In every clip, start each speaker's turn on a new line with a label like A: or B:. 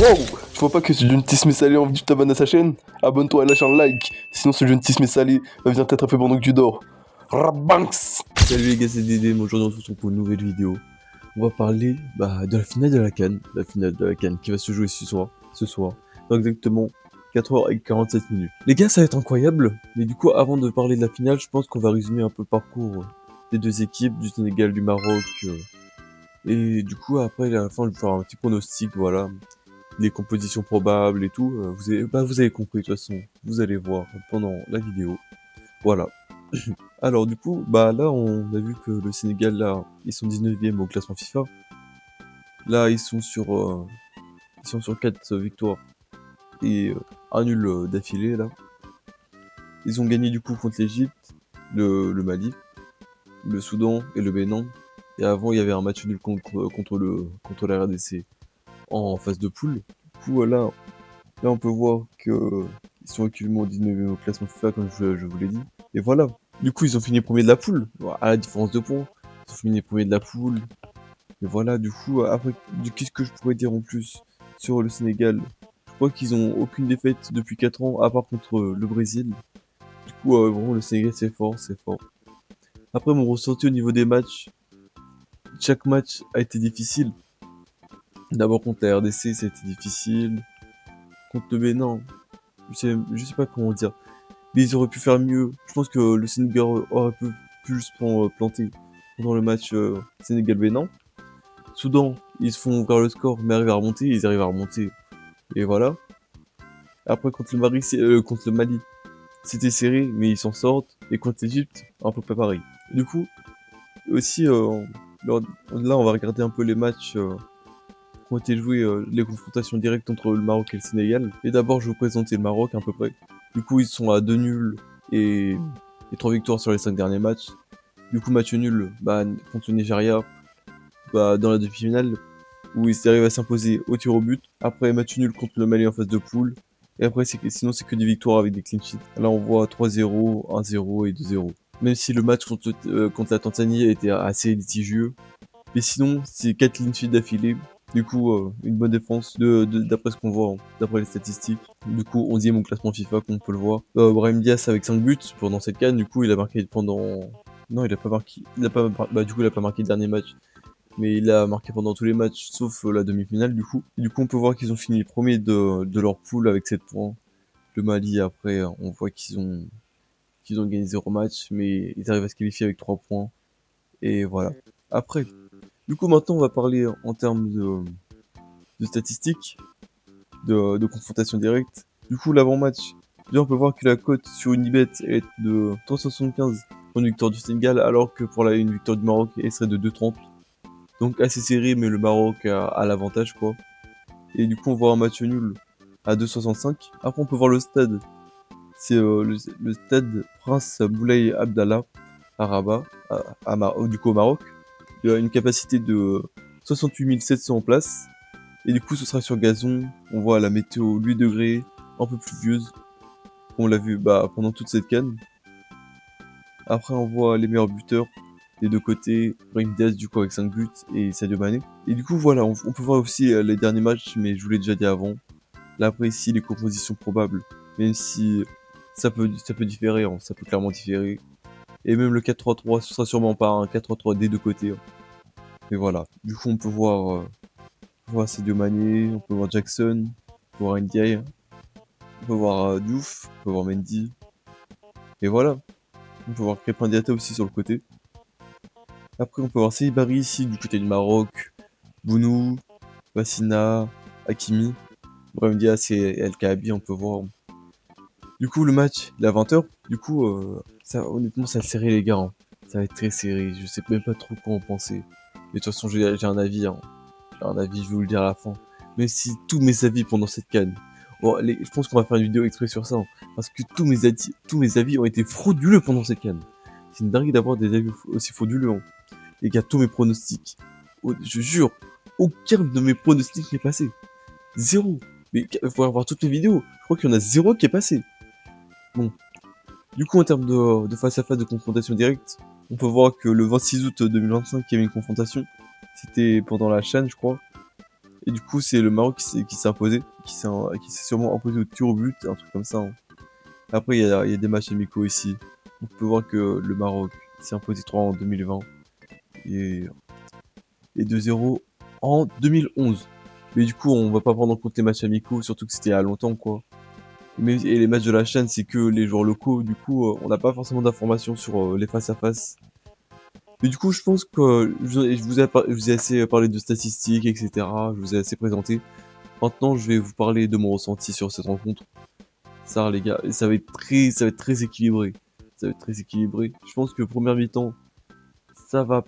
A: Wow! Tu vois pas que ce jeune Tismé Salé a envie que tu t'abonnes à sa chaîne? Abonne-toi et lâche un like, sinon ce jeune Tismé Salé va venir t'être un peu pendant que tu dors. Rabanks!
B: Salut les gars, c'est Dédé, aujourd'hui on se retrouve pour une nouvelle vidéo. On va parler de la finale de la CAN, qui va se jouer ce soir, dans exactement 4h47 minutes. Les gars, ça va être incroyable, mais du coup avant de parler de la finale, je pense qu'on va résumer un peu le parcours des deux équipes, du Sénégal, du Maroc, et du coup après à la fin je vais faire un petit pronostic, voilà, les compositions probables et tout, vous avez compris de toute façon, vous allez voir pendant la vidéo, voilà. Alors du coup, là on a vu que le Sénégal là, ils sont 19e au classement FIFA. Là ils sont sur 4 victoires et un nul d'affilée là. Ils ont gagné du coup contre l'Égypte, le Mali, le Soudan et le Bénin. Et avant il y avait un match nul contre la RDC en phase de poule. Du coup là on peut voir que ils sont actuellement 19e au classement FIFA comme je vous l'ai dit. Et voilà. Du coup ils ont fini premier de la poule, à la différence de points. Ils ont fini premier de la poule. Et voilà, du coup, après, qu'est-ce que je pourrais dire en plus sur le Sénégal? Je crois qu'ils ont aucune défaite depuis 4 ans, à part contre le Brésil. Du coup, vraiment, le Sénégal, c'est fort, c'est fort. Après, mon ressenti au niveau des matchs, chaque match a été difficile. D'abord contre la RDC, ça a été difficile. Contre le Bénin, je sais pas comment dire. Mais ils auraient pu faire mieux. Je pense que le Sénégal aurait pu se planter pendant le match Sénégal-Bénin. Soudan, ils se font ouvrir le score, mais ils arrivent à remonter. Et voilà. Après, contre le Mali, c'était serré, mais ils s'en sortent. Et contre l'Égypte, un peu pas pareil. Du coup, aussi, là, on va regarder un peu les matchs qui ont été joués, les confrontations directes entre le Maroc et le Sénégal. Et d'abord, je vais vous présenter le Maroc à peu près. Du coup, ils sont à 2 nuls et 3 victoires sur les 5 derniers matchs. Du coup, match nul contre le Nigeria dans la demi-finale, où ils arrivent à s'imposer au tir au but. Après, match nul contre le Mali en phase de poule. Et après, sinon, c'est que des victoires avec des clean sheets. Là, on voit 3-0, 1-0 et 2-0. Même si le match contre la Tanzanie était assez litigieux. Mais sinon, c'est 4 clean sheets d'affilée. Du coup, une bonne défense d'après ce qu'on voit, hein, d'après les statistiques. Du coup, 11e au classement FIFA, comme on peut le voir. Brahim Diaz avec 5 buts pendant cette CAN. Du coup, il a marqué pendant... Non, il a pas marqué. Du coup, il a pas marqué le dernier match, mais il a marqué pendant tous les matchs, sauf la demi-finale du coup. Et du coup, on peut voir qu'ils ont fini premier de leur poule avec 7 points. Le Mali, après, on voit qu'ils ont gagné 0 match, mais ils arrivent à se qualifier avec 3 points. Et voilà. Après, du coup, maintenant, on va parler en termes de statistiques, de confrontation directe. Du coup, l'avant-match, déjà, on peut voir que la cote sur Unibet est de 3,75 pour une victoire du Sénégal, alors que pour une victoire du Maroc, elle serait de 2,30. Donc assez serré, mais le Maroc a l'avantage, quoi. Et du coup, on voit un match nul à 2,65. Après, on peut voir le stade. C'est le stade Prince Moulay Abdallah à Rabat, du coup au Maroc. Il a une capacité de 68 700 places. Et du coup, ce sera sur gazon. On voit la météo 8 degrés, un peu pluvieuse. On l'a vu pendant toute cette canne. Après, on voit les meilleurs buteurs des deux côtés. Brahim Diaz, du coup, avec 5 buts et Sadio Mané. Et du coup, voilà, on peut voir aussi les derniers matchs, mais je vous l'ai déjà dit avant. Là, après, ici, les compositions probables, même si ça peut différer, hein, ça peut clairement différer. Et même le 4-3-3, ce sera sûrement pas un 4-3-3 des deux côtés, hein. Mais voilà. Du coup, on peut voir Sadio Mané, on peut voir Jackson, on peut voir Ndiaye, on peut voir Diouf, on peut voir Mendy. Et voilà. On peut voir Crépin Diatta aussi sur le côté. Après, on peut voir Seyibari ici, du côté du Maroc, Bounou, Bassina, Hakimi. Brahim Diaz et El Kaabi, on peut voir. Du coup, le match, il est à 20h. Du coup, honnêtement, ça va être serré, les gars, hein. Ça va être très serré. Je sais même pas trop quoi en penser. Mais de toute façon, j'ai un avis, hein. J'ai un avis, je vais vous le dire à la fin. Même si tous mes avis pendant cette canne. Bon, je pense qu'on va faire une vidéo exprès sur ça, hein, parce que tous mes avis ont été frauduleux pendant cette canne. C'est une dinguerie d'avoir des avis aussi frauduleux, hein. Les gars, tous mes pronostics. Je jure, aucun de mes pronostics n'est passé. Zéro. Mais faut avoir toutes mes vidéos. Je crois qu'il y en a zéro qui est passé. Bon. Du coup, en termes de face-à-face de confrontation directe, on peut voir que le 26 août 2025, il y avait une confrontation. C'était pendant la chaîne, je crois. Et du coup, c'est le Maroc qui s'est imposé, qui s'est sûrement imposé au tir au but, un truc comme ça, hein. Après, il y a des matchs amicaux ici. On peut voir que le Maroc s'est imposé 3 en 2020 et, et 2-0 en 2011. Mais du coup, on va pas prendre en compte les matchs amicaux, surtout que c'était il y a longtemps, quoi. Et les matchs de la chaîne, c'est que les joueurs locaux, du coup, on n'a pas forcément d'informations sur les face-à-face. Mais du coup, je pense que je vous ai assez parlé de statistiques, etc. Je vous ai assez présenté. Maintenant, je vais vous parler de mon ressenti sur cette rencontre. Ça, les gars, ça va être très équilibré. Ça va être très équilibré. Je pense que première mi-temps, ça va,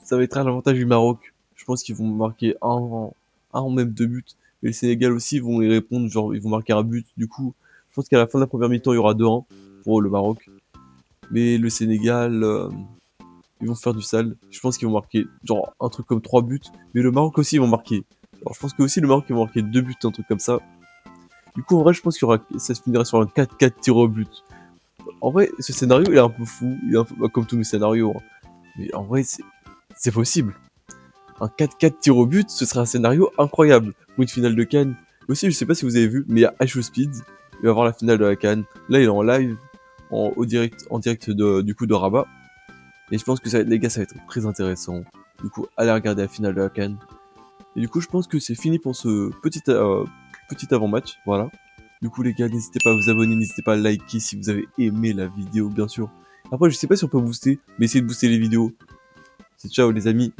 B: ça va être à l'avantage du Maroc. Je pense qu'ils vont marquer un ou même deux buts. Et le Sénégal aussi vont y répondre, genre ils vont marquer un but. Du coup, je pense qu'à la fin de la première mi-temps, il y aura 2-1 pour le Maroc. Mais le Sénégal, ils vont faire du sale. Je pense qu'ils vont marquer genre un truc comme 3 buts. Mais le Maroc aussi, ils vont marquer. Alors je pense que aussi le Maroc, ils vont marquer 2 buts, un truc comme ça. Du coup, en vrai, je pense ça se finira sur un 4-4 tir au but. En vrai, ce scénario, il est un peu fou. Il est un peu, bah, comme tous mes scénarios, hein. Mais en vrai, c'est possible. Un 4-4 tir au but, ce serait un scénario incroyable pour une finale de Cannes. Aussi, je sais pas si vous avez vu, mais il y a H.O. Speed. Il va avoir la finale de la Cannes. Là, il est en live, en direct du coup de Rabat. Et je pense que les gars, ça va être très intéressant. Du coup, allez regarder la finale de la Cannes. Et du coup, je pense que c'est fini pour ce petit avant-match. Voilà. Du coup, les gars, n'hésitez pas à vous abonner, n'hésitez pas à liker si vous avez aimé la vidéo, bien sûr. Après, je sais pas si on peut booster, mais essayez de booster les vidéos. C'est ciao, les amis.